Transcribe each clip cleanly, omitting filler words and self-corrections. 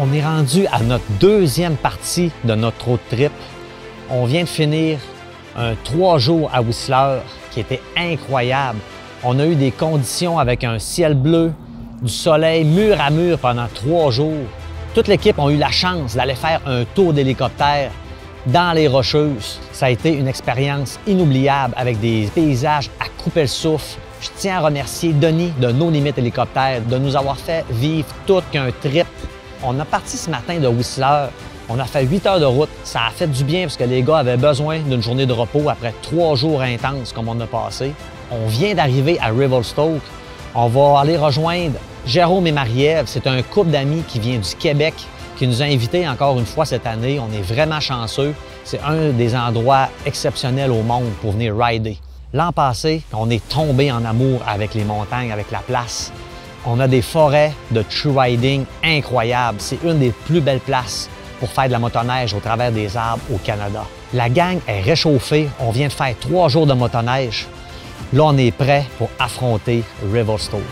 On est rendu à notre deuxième partie de notre road trip. On vient de finir un 3 jours à Whistler qui était incroyable. On a eu des conditions avec un ciel bleu, du soleil mur à mur pendant 3 jours. Toute l'équipe a eu la chance d'aller faire un tour d'hélicoptère dans les Rocheuses. Ça a été une expérience inoubliable avec des paysages à couper le souffle. Je tiens à remercier Denis de No Limit Hélicoptère de nous avoir fait vivre tout qu'un trip. On a parti ce matin de Whistler. On a fait 8 heures de route. Ça a fait du bien parce que les gars avaient besoin d'une journée de repos après 3 jours intenses comme on a passé. On vient d'arriver à Revelstoke. On va aller rejoindre Jérôme et Marie-Ève. C'est un couple d'amis qui vient du Québec qui nous a invités encore une fois cette année. On est vraiment chanceux. C'est un des endroits exceptionnels au monde pour venir rider. L'an passé, on est tombé en amour avec les montagnes, avec la place. On a des forêts de true riding incroyables. C'est une des plus belles places pour faire de la motoneige au travers des arbres au Canada. La gang est réchauffée. On vient de faire 3 jours de motoneige. Là, on est prêt pour affronter Revelstoke.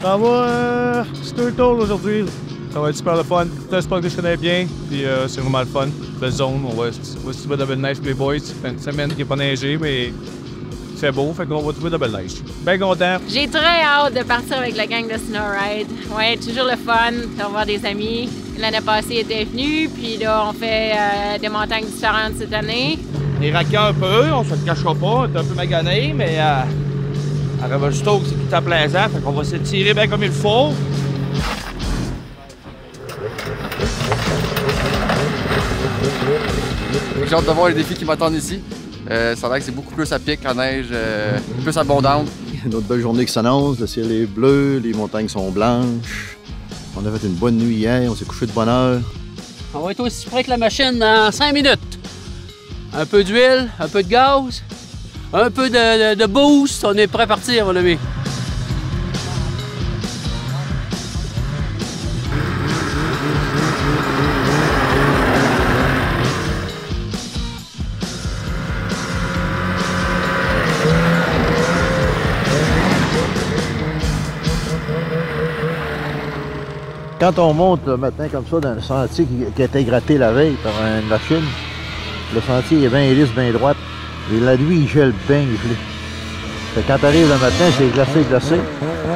Ça va Sturtle aujourd'hui. Ça va être super le fun. C'est un spot que je connais bien, puis c'est vraiment le fun. La zone, on va se trouver de belle neige pour les boys. C'est une semaine qui n'est pas neigée, mais c'est beau, fait qu'on va trouver de belle neige. Bien content. J'ai très hâte de partir avec la gang de Snowride. Ouais, toujours le fun de revoir des amis. L'année passée, ils étaient venus, puis là, on fait des montagnes différentes cette année. On est raqué un peu, on se le cachera pas, on est un peu magané, mais à Revelstoke, c'est tout à plaisant, fait qu'on va s'étirer bien comme il faut. J'ai hâte de voir les défis qui m'attendent ici. Ça a l'air que c'est beaucoup plus à pic, en neige, plus abondante. Une autre belle journée qui s'annonce, le ciel est bleu, les montagnes sont blanches. On a fait une bonne nuit hier, on s'est couché de bonne heure. On va être aussi près que la machine dans 5 minutes. Un peu d'huile, un peu de gaz, un peu de boost, on est prêt à partir, mon ami. Quand on monte le matin comme ça dans un sentier qui a été gratté la veille par une machine, le sentier est bien lisse, bien droite. Et la nuit, il gèle bien gelé. Quand tu arrives le matin, c'est glacé.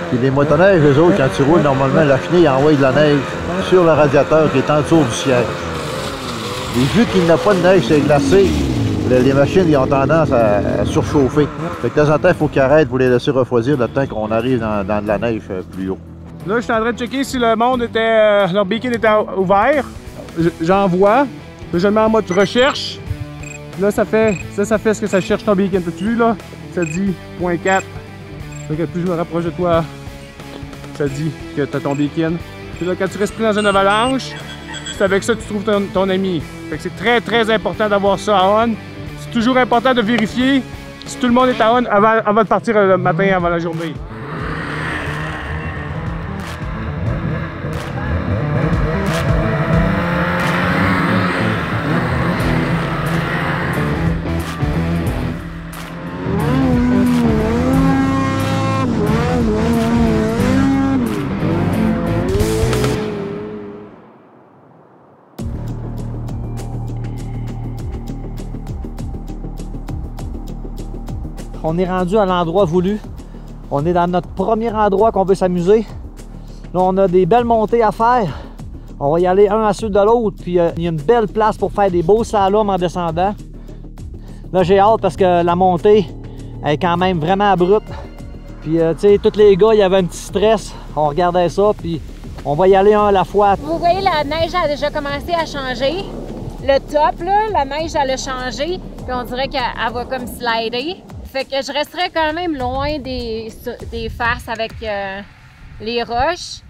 Puis les motoneiges, eux autres, quand tu roules, normalement, la chenille envoie de la neige sur le radiateur qui est en dessous du siège. Et vu qu'il n'y a pas de neige, c'est glacé, les machines ils ont tendance à surchauffer. Fait que de temps en temps, il faut qu'ils arrêtent pour les laisser refroidir le temps qu'on arrive dans de la neige plus haut. Là, je suis en train de checker si le monde était, leur beacon était ouvert. J'en vois. Je le mets en mode recherche. Là, ça fait ce que ça cherche ton beacon. T'as-tu vu, là? Ça dit .4. Fait que plus je me rapproche de toi, ça dit que t'as ton beacon. Puis là, quand tu restes pris dans une avalanche, c'est avec ça que tu trouves ton ami. Fait que c'est très, très important d'avoir ça on. C'est toujours important de vérifier si tout le monde est à on avant de partir le matin, avant la journée. On est rendu à l'endroit voulu. On est dans notre premier endroit qu'on veut s'amuser. Là, on a des belles montées à faire. On va y aller un à suite de l'autre. Puis il y a une belle place pour faire des beaux slaloms en descendant. Là, j'ai hâte parce que la montée est quand même vraiment abrupte. Puis, tu sais, tous les gars, il y avait un petit stress. On regardait ça, puis On va y aller un à la fois. Vous voyez, la neige a déjà commencé à changer. Le top, là, la neige, elle a changé. Puis on dirait qu'elle va comme slider. Fait que je resterai quand même loin des faces avec les roches.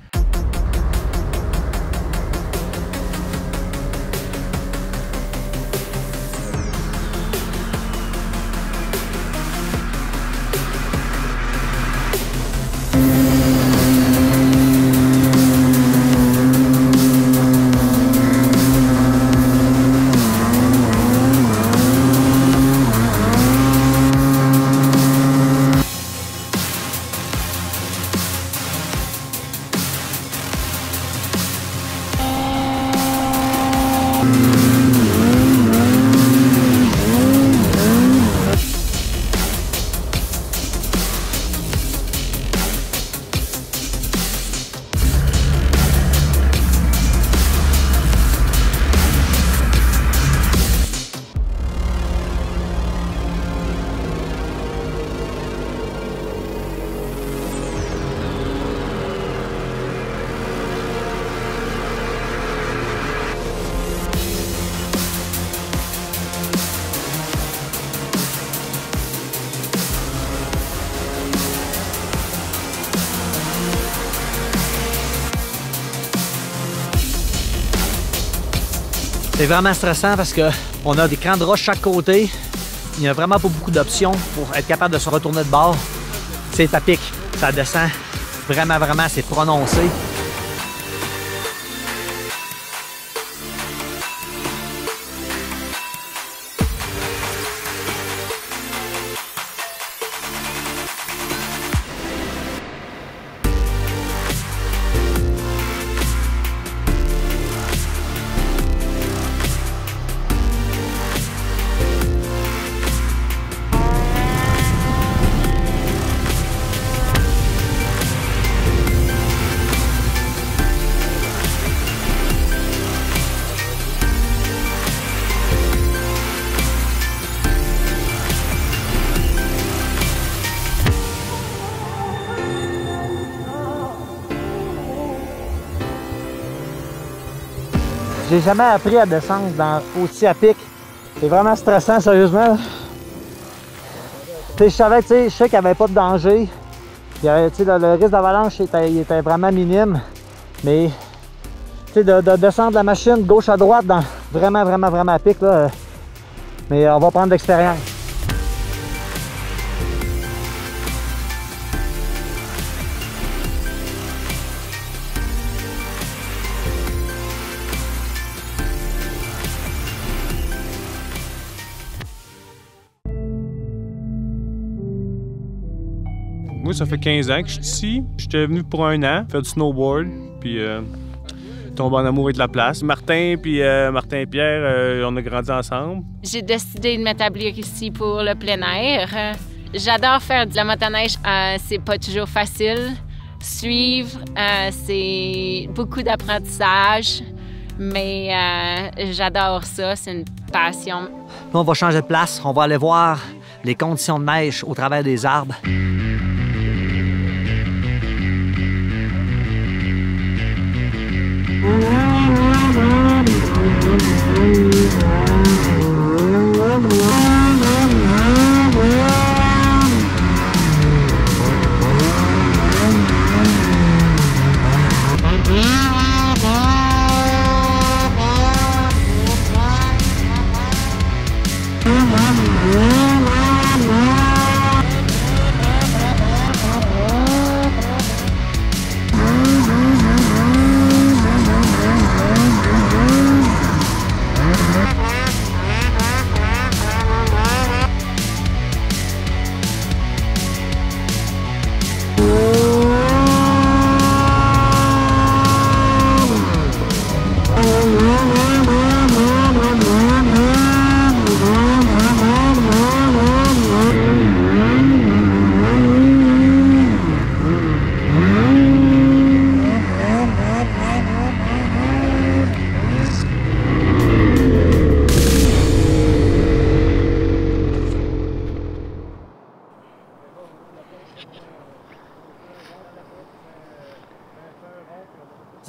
C'est vraiment stressant parce qu'on a des crans de roche chaque côté. Il n'y a vraiment pas beaucoup d'options pour être capable de se retourner de bord. C'est à pic, ça descend vraiment, c'est prononcé. J'ai jamais appris à descendre aussi à pic. C'est vraiment stressant, sérieusement. Je savais, je sais qu'il n'y avait pas de danger. Le risque d'avalanche était vraiment minime. Mais de descendre la machine gauche à droite dans vraiment à pic, là, mais on va prendre de l'expérience. Moi, ça fait 15 ans que je suis ici. J'étais venu pour 1 an, faire du snowboard, puis tomber en amour avec la place. Martin puis Martin et Pierre, on a grandi ensemble. J'ai décidé de m'établir ici pour le plein air. J'adore faire de la motoneige. C'est pas toujours facile. Suivre, c'est beaucoup d'apprentissage, mais j'adore ça. C'est une passion. Là, on va changer de place. On va aller voir les conditions de neige au travers des arbres.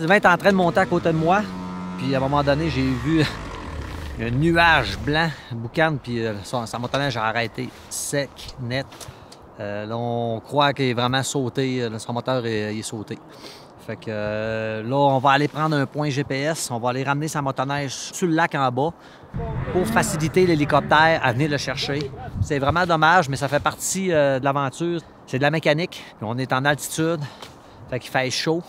Sylvain est en train de monter à côté de moi, puis à un moment donné, j'ai vu un nuage blanc, boucan, puis sa motoneige a arrêté sec, net. Là, on croit qu'il est vraiment sauté, son moteur il est sauté. Fait que là, on va aller prendre un point GPS, on va aller ramener sa motoneige sur le lac en bas pour faciliter l'hélicoptère à venir le chercher. C'est vraiment dommage, mais ça fait partie de l'aventure. C'est de la mécanique, puis on est en altitude, fait qu'il fait chaud.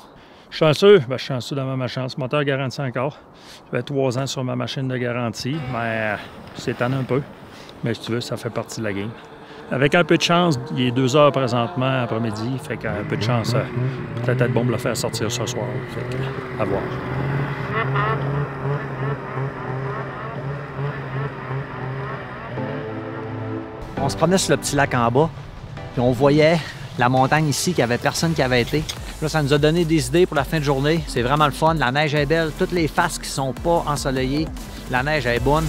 Chanceux? Bien, je suis chanceux dans ma chance. Moteur garanti encore. Ça fait 3 ans sur ma machine de garantie, mais c'est étonnant un peu. Mais si tu veux, ça fait partie de la game. Avec un peu de chance, il est 2 heures présentement après-midi, fait qu'un peu de chance, peut-être être bon de le faire sortir ce soir. Fait que, à voir. On se promenait sur le petit lac en bas, puis on voyait la montagne ici, qu'il n'y avait personne qui avait été. Là, ça nous a donné des idées pour la fin de journée. C'est vraiment le fun. La neige est belle. Toutes les faces qui ne sont pas ensoleillées, la neige est bonne.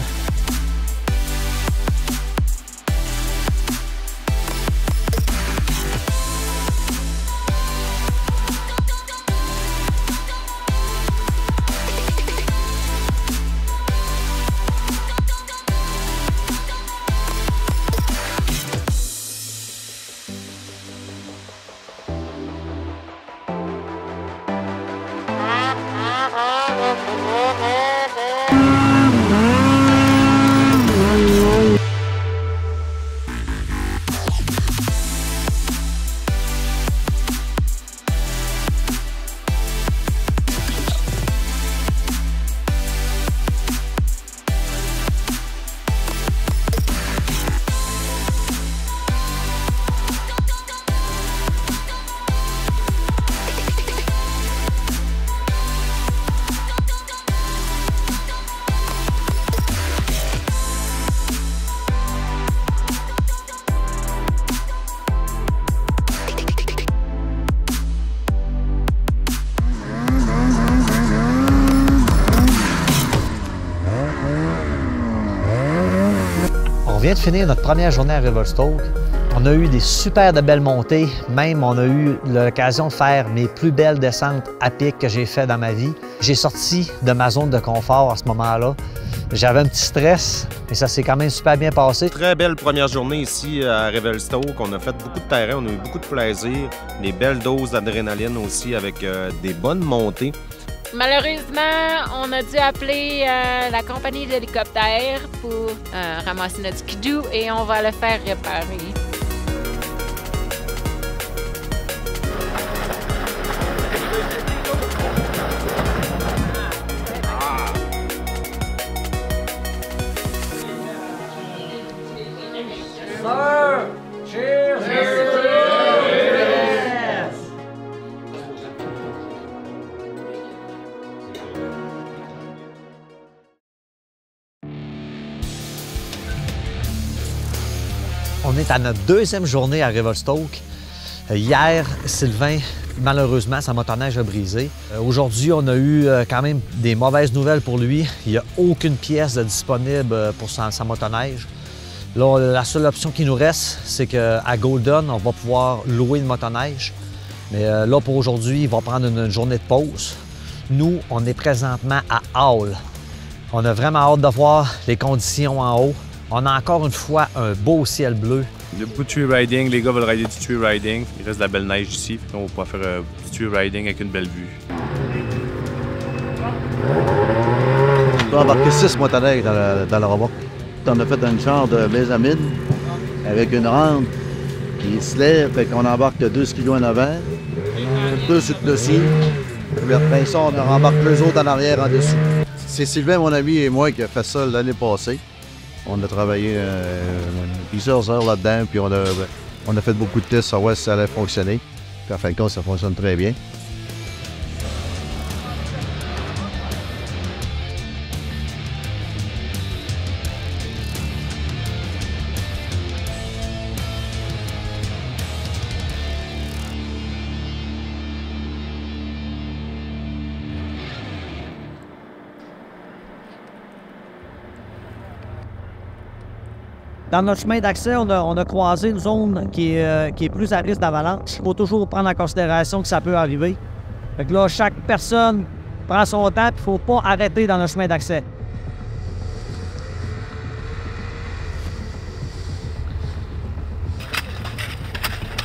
On vient de finir notre première journée à Revelstoke. On a eu des super de belles montées. Même, on a eu l'occasion de faire mes plus belles descentes à pic que j'ai fait dans ma vie. J'ai sorti de ma zone de confort à ce moment-là. J'avais un petit stress, mais ça s'est quand même super bien passé. Très belle première journée ici à Revelstoke. On a fait beaucoup de terrain, on a eu beaucoup de plaisir. Des belles doses d'adrénaline aussi avec des bonnes montées. Malheureusement, on a dû appeler la compagnie d'hélicoptère pour ramasser notre skidoo et on va le faire réparer. Sir! Cheers! Cheers! On est à notre deuxième journée à Revelstoke. Hier, Sylvain, malheureusement, sa motoneige a brisé. Aujourd'hui, on a eu quand même des mauvaises nouvelles pour lui. Il n'y a aucune pièce de disponible pour sa motoneige. Là, la seule option qui nous reste, c'est qu'à Golden, on va pouvoir louer une motoneige. Mais là, pour aujourd'hui, il va prendre une journée de pause. Nous, on est présentement à Hall. On a vraiment hâte de voir les conditions en haut. On a encore une fois un beau ciel bleu. Il y a beaucoup de tree riding. Les gars veulent rider du tree riding. Il reste de la belle neige ici. On va pouvoir faire du tree riding avec une belle vue. On peut embarquer 6 motoneiges dans le remorque. On a fait une chambre de mésamine avec une rampe qui se lève. Fait qu'on embarque 2 skidos en avant, 2 sur le dossier. Après ça, on rembarque 2 autres en arrière en dessous. C'est Sylvain, mon ami, et moi qui a fait ça l'année passée. On a travaillé plusieurs heures là-dedans, puis on a fait beaucoup de tests, savoir si ça allait fonctionner. Puis en fin de compte, ça fonctionne très bien. Dans notre chemin d'accès, on a croisé une zone qui est plus à risque d'avalanche. Il faut toujours prendre en considération que ça peut arriver. Fait que là, chaque personne prend son temps, il ne faut pas arrêter dans le chemin d'accès.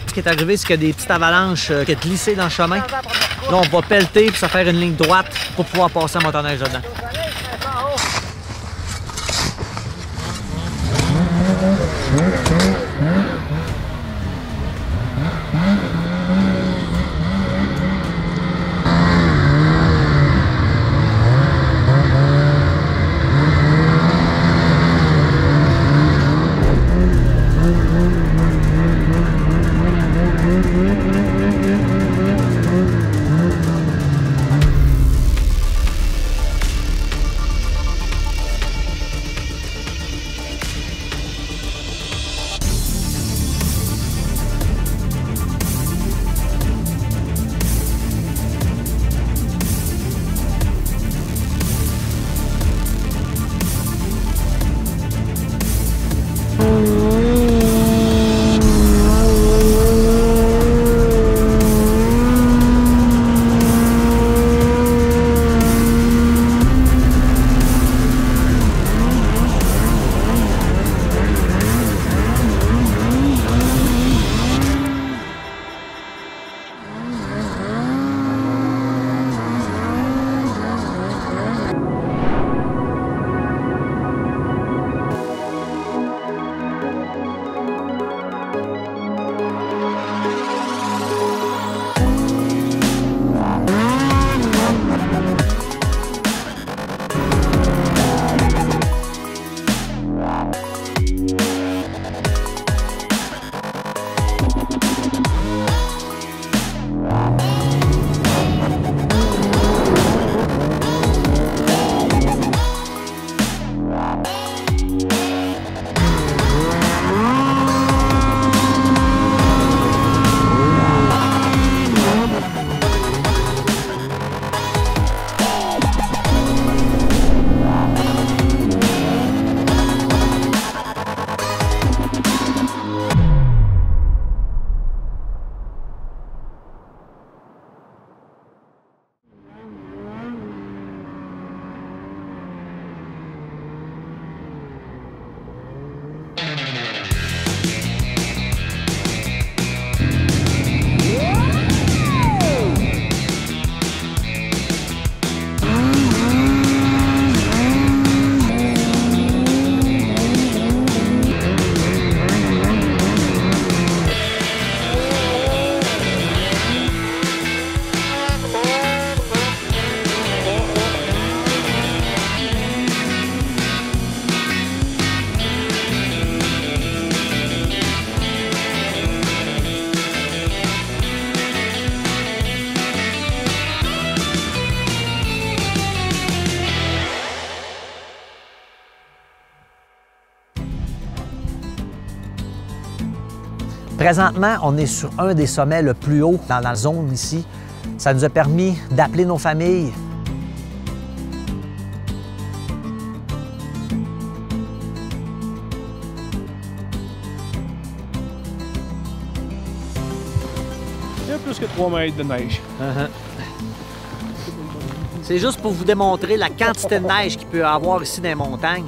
Ce qui est arrivé, c'est qu'il y a des petites avalanches qui ont glissé dans le chemin. Là, on va pelleter puis ça faire une ligne droite pour pouvoir passer à motoneige dedans. Présentement, on est sur un des sommets le plus haut dans la zone ici. Ça nous a permis d'appeler nos familles. Il y a plus que 3 mètres de neige. C'est juste pour vous démontrer la quantité de neige qu'il peut y avoir ici dans les montagnes.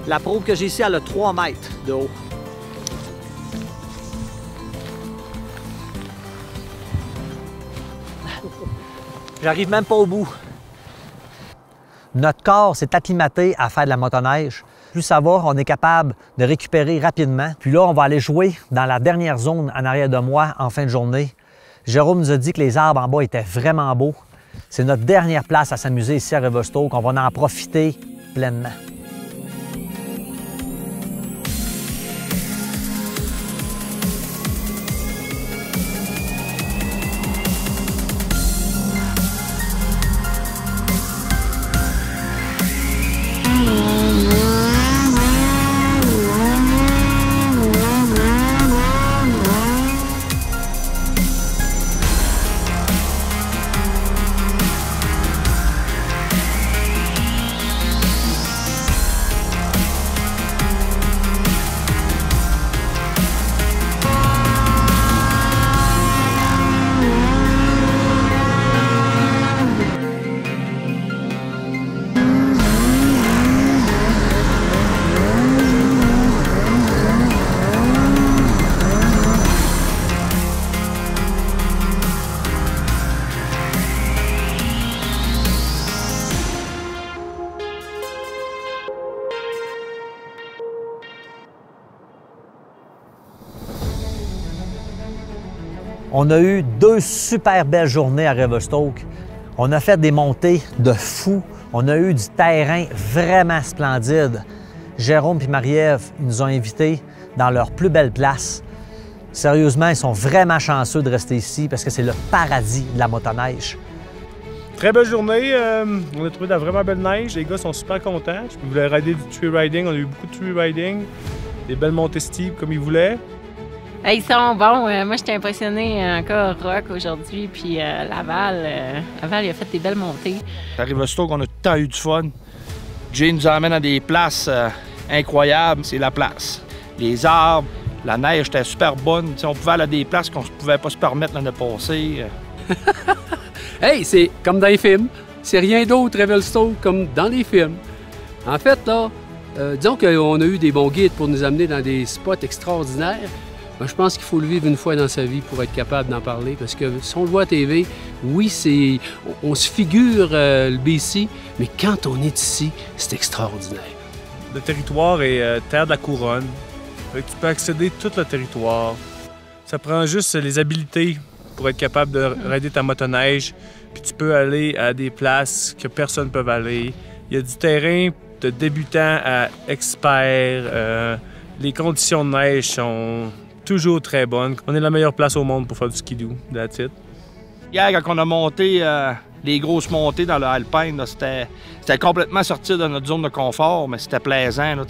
La probe que j'ai ici, elle a 3 mètres de haut. J'arrive même pas au bout. Notre corps s'est acclimaté à faire de la motoneige. Plus ça va, on est capable de récupérer rapidement. Puis là, on va aller jouer dans la dernière zone en arrière de moi en fin de journée. Jérôme nous a dit que les arbres en bas étaient vraiment beaux. C'est notre dernière place à s'amuser ici à Revelstoke. On va en profiter pleinement. On a eu 2 super belles journées à Revelstoke. On a fait des montées de fou. On a eu du terrain vraiment splendide. Jérôme et Marie-Ève nous ont invités dans leur plus belle place. Sérieusement, ils sont vraiment chanceux de rester ici parce que c'est le paradis de la motoneige. Très belle journée. On a trouvé de la vraiment belle neige. Les gars sont super contents. Ils voulaient rider du tree riding. On a eu beaucoup de tree riding. Des belles montées steep comme ils voulaient. Ils sont bons. Moi, j'étais impressionnée encore Rock aujourd'hui. Puis Laval, Laval, il a fait des belles montées. À Revelstoke, on a tout le temps eu du fun. Jay nous emmène à des places incroyables. C'est la place. Les arbres, la neige était super bonne. T'sais, on pouvait aller à des places qu'on ne pouvait pas se permettre l'année passée. Hey, c'est comme dans les films. C'est rien d'autre, Revelstoke, comme dans les films. En fait, là, disons qu'on a eu des bons guides pour nous amener dans des spots extraordinaires. Ben, je pense qu'il faut le vivre une fois dans sa vie pour être capable d'en parler. Parce que si on le voit à TV, oui, on se figure le BC, mais quand on est ici, c'est extraordinaire. Le territoire est terre de la couronne. Tu peux accéder à tout le territoire. Ça prend juste les habiletés pour être capable de rider ta motoneige. Puis tu peux aller à des places que personne ne peut aller. Il y a du terrain de débutant à expert. Les conditions de neige sont toujours très bonnes. On est la meilleure place au monde pour faire du skidoo, that's it. Hier, quand on a monté les grosses montées dans le Alpine, c'était complètement sorti de notre zone de confort, mais c'était plaisant. Là.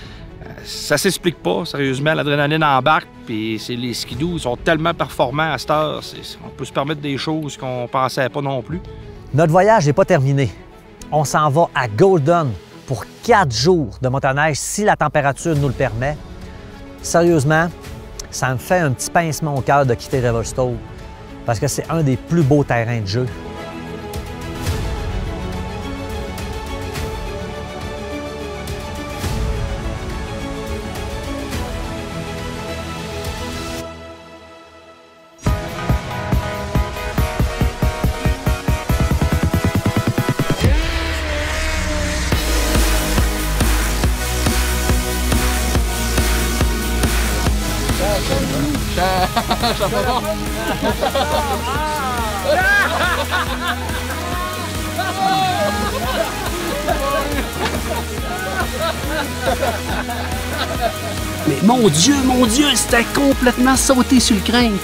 Ça s'explique pas, sérieusement. L'adrénaline embarque, puis les skidoo sont tellement performants à cette heure. On peut se permettre des choses qu'on pensait pas non plus. Notre voyage n'est pas terminé. On s'en va à Golden pour 4 jours de motoneige si la température nous le permet. Sérieusement, ça me fait un petit pincement au cœur de quitter Revelstoke parce que c'est un des plus beaux terrains de jeu. Mais mon Dieu, c'était complètement sauté sur le crâne.